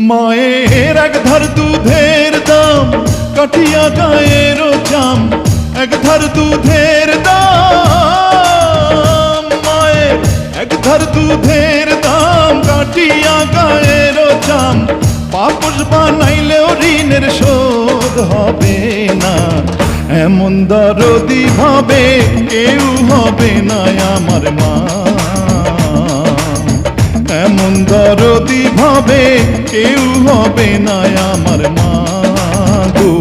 মায়ের এক ধার দুধের দাম কাঠিয়া গায়ের চাম, এক ধার দুধের দাম, মায়ের এক ধার দুধের দাম কাঠিয়া গায়ের চাম, পাপস বানাইলেও ঋণের শোধ হবে না, এমন দরদি ভাবে কেউ হবে না আমার মা, এমন দরদি ভাবে কেউ হবে না আমার মা গো।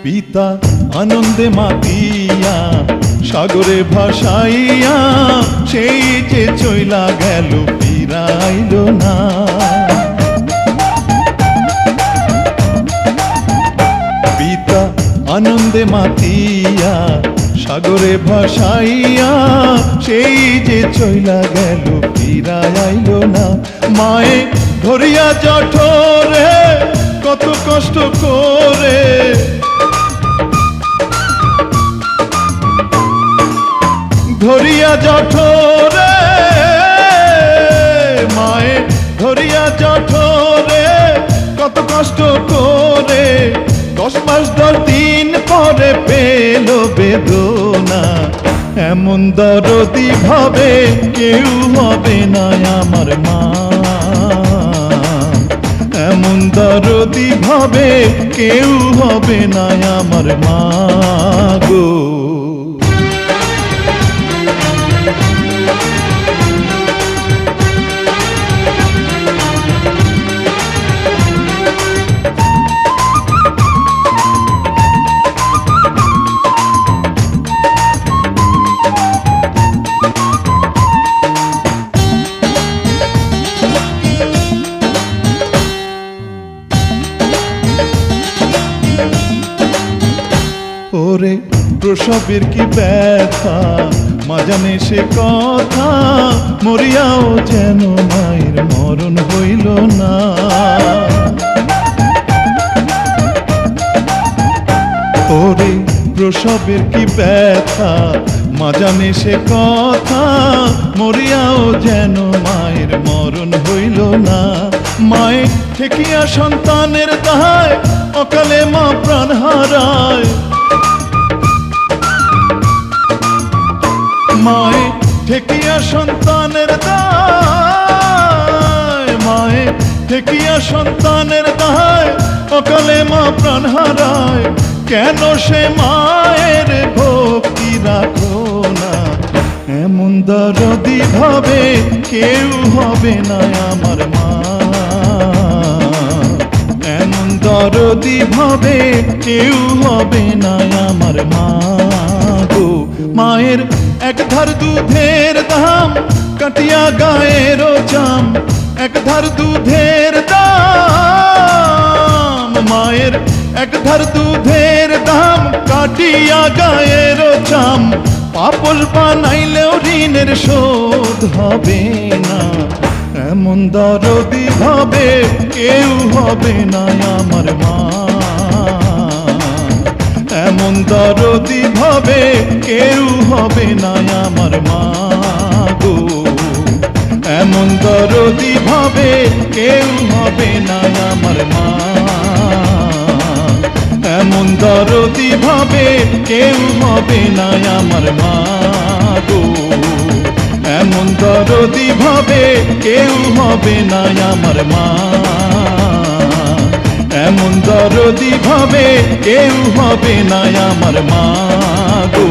পিতা আনন্দে মাতিয়া সাগরে ভাসাইয়া, সেই যে চইলা গেল ফিরাইল না, পিতা আনন্দে মাতিয়া সাগরে ভাসাইয়া, সেই যে চইলা গেল ফিরাইল না, মায়ে ধরিয়া জঠরে কত কষ্ট করে, ধরিয়া জঠরে, মায়ে ধরিয়া জঠরে কত কষ্ট করে, 10 মাস 10 দিন পরে পেল বেদনা, এমন দরদি ভাবে কেউ হবে না আমার মা, এমন দরদি ভাবে কেউ হবে না আমার মা গো। ওরে প্রসবের কি ব্যথা মা জানে সে কথা, মরিয়াও যেন মায়ের মরণ হইল না, ওরে প্রসবের কি ব্যথা মা জানে সে কথা, মরিয়াও যেন মায়ের মরণ হইল না, মায়ের ঠেকিয়া সন্তানের দায় অকালে মা প্রাণ হারায়, মায়ে ঠেকিয়া সন্তানের দায়, মায়ে ঠেকিয়া সন্তানের দায় অকালে মা প্রাণ হারায়, কেন সে মায়ের ভক্তি রাখো না, এমন দরদি ভাবে কেউ হবে না আমার মা, এমন দরদি ভাবে কেউ হবে না আমার মা গো। মায়ের এক ধার দুধের দাম কাটিয়া গায়ের চাম, এক ধার দুধের দাম, মায়ের এক ধার দুধের দাম কাটিয়া গায়ের চাম, পাপস বানাইলেও ঋণের শোধ হবে না, এমন দরদি ভাবে কেউ হবে না আমার মা, এমন দরদি ভাবে কেউ হবে না আমার মা গো, এমন দরদি ভাবে কেউ হবে না আমার মা, এমন দরদি ভাবে কেউ হবে না আমার মা গো, এমন দরদি ভাবে কেউ হবে না আমার মা, এমন দরদি ভাবে কেউ হবে না আমার মা গো।